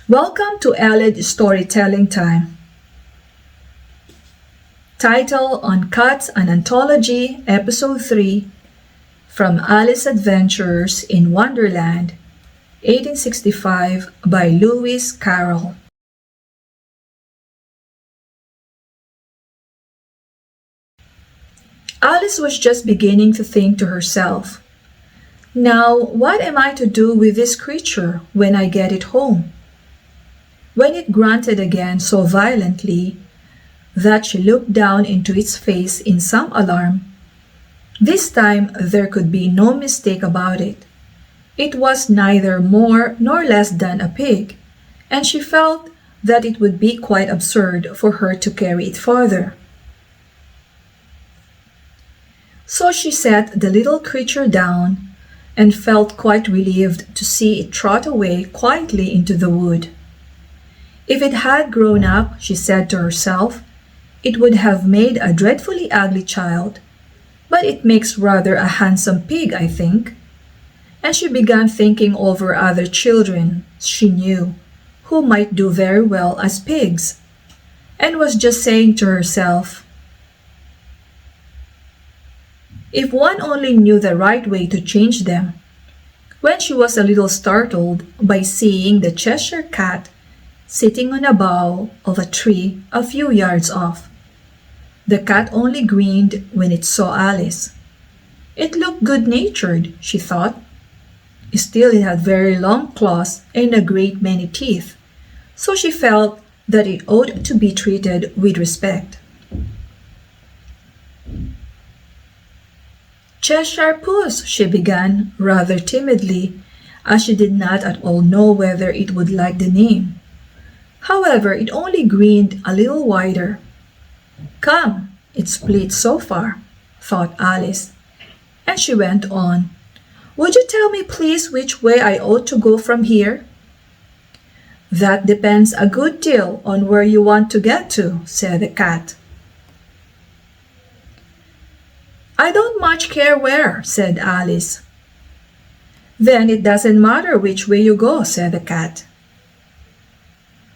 Welcome to Ellehd Storytelling Time. Title on Cats an Anthology, Episode 3, from Alice's Adventures in Wonderland, 1865, by Lewis Carroll. Alice was just beginning to think to herself, "Now, what am I to do with this creature when I get it home?" When it grunted again so violently that she looked down into its face in some alarm. This time there could be no mistake about it. It was neither more nor less than a pig, and she felt that it would be quite absurd for her to carry it farther. So she set the little creature down and felt quite relieved to see it trot away quietly into the wood. If it had grown up, she said to herself, it would have made a dreadfully ugly child, but it makes rather a handsome pig, I think. And she began thinking over other children she knew who might do very well as pigs, and was just saying to herself, if one only knew the right way to change them, when she was a little startled by seeing the Cheshire Cat sitting on a bough of a tree a few yards off. The cat only grinned when it saw Alice. It looked good-natured, she thought. Still, it had very long claws and a great many teeth, so she felt that it ought to be treated with respect. "Cheshire Puss," she began, rather timidly, as she did not at all know whether it would like the name. However, it only grinned a little wider. "Come, it's split so far," thought Alice, and she went on. "Would you tell me, please, which way I ought to go from here?" "That depends a good deal on where you want to get to," said the cat. "I don't much care where," said Alice. "Then it doesn't matter which way you go," said the cat.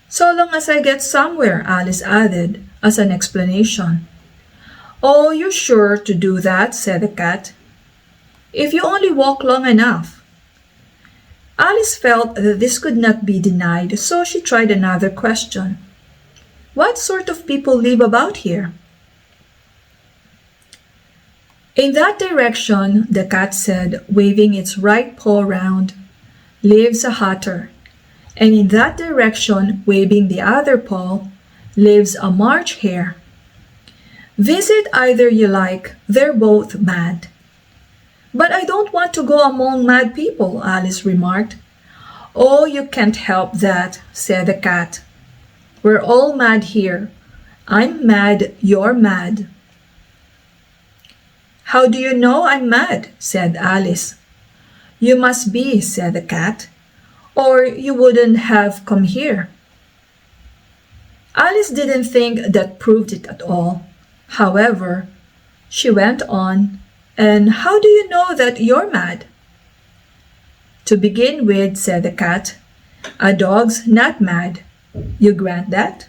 "So long as I get somewhere," Alice added, as an explanation. "Oh, you're sure to do that," said the cat. "If you only walk long enough." Alice felt that this could not be denied, so she tried another question. "What sort of people live about here?" "In that direction," the cat said, waving its right paw round, "lives a hatter. And in that direction, waving the other paw, lives a March hare. Visit either you like, they're both mad." "But I don't want to go among mad people," Alice remarked. "Oh, you can't help that," said the cat. "We're all mad here. I'm mad, you're mad." "How do you know I'm mad?" said Alice. "You must be," said the cat, "or you wouldn't have come here." Alice didn't think that proved it at all. However, she went on, "And how do you know that you're mad?" "To begin with," said the cat, "a dog's not mad. You grant that?"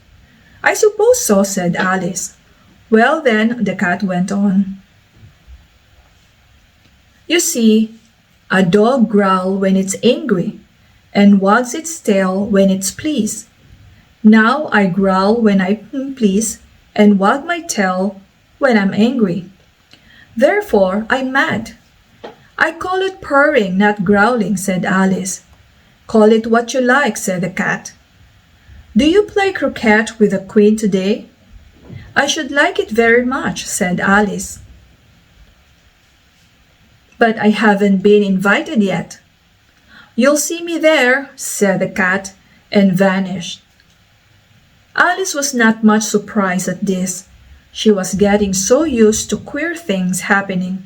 "I suppose so," said Alice. "Well then," the cat went on, "you see, a dog growls when it's angry, and wags its tail when it's pleased. Now I growl when I'm pleased, and wag my tail when I'm angry. Therefore I'm mad." "I call it purring, not growling," said Alice. "Call it what you like," said the cat. "Do you play croquet with the queen today?" "I should like it very much," said Alice. "But I haven't been invited yet." "You'll see me there," said the cat, and vanished. Alice was not much surprised at this. She was getting so used to queer things happening.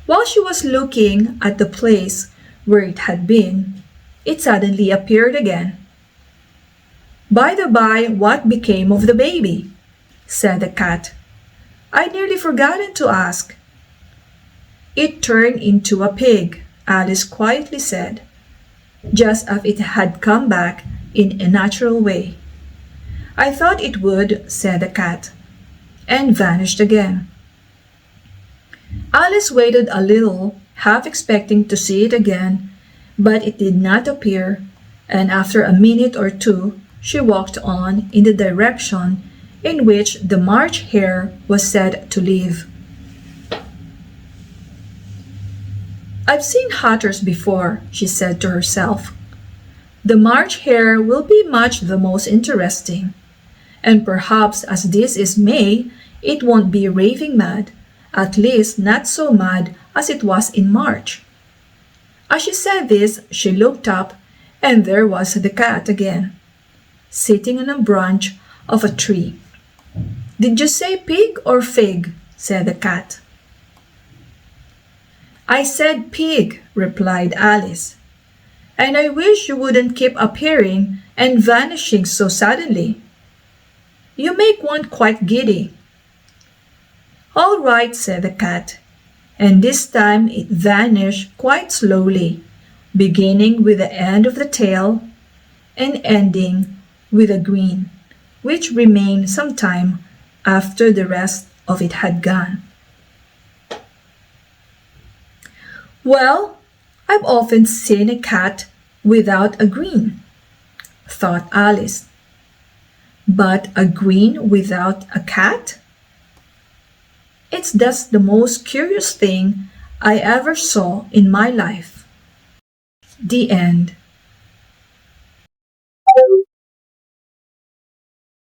While she was looking at the place where it had been, it suddenly appeared again. "By the by, what became of the baby?" said the cat. "I'd nearly forgotten to ask." "It turned into a pig," Alice quietly said. just as it had come back in a natural way. "I thought it would," said the cat, and vanished again. Alice waited a little, half expecting to see it again, but it did not appear, and after a minute or two she walked on in the direction in which the March Hare was said to live. "I've seen hatters before," she said to herself. "The March Hare will be much the most interesting. And perhaps as this is May, it won't be raving mad, at least not so mad as it was in March." As she said this, she looked up, and there was the cat again, sitting on a branch of a tree. "Did you say pig or fig?" said the cat. "I said pig," replied Alice, "and I wish you wouldn't keep appearing and vanishing so suddenly. You make one quite giddy." "All right," said the cat, and this time it vanished quite slowly, beginning with the end of the tail and ending with a grin, which remained some time after the rest of it had gone. "Well, I've often seen a cat without a grin," thought Alice. "But a grin without a cat? It's just the most curious thing I ever saw in my life." The end.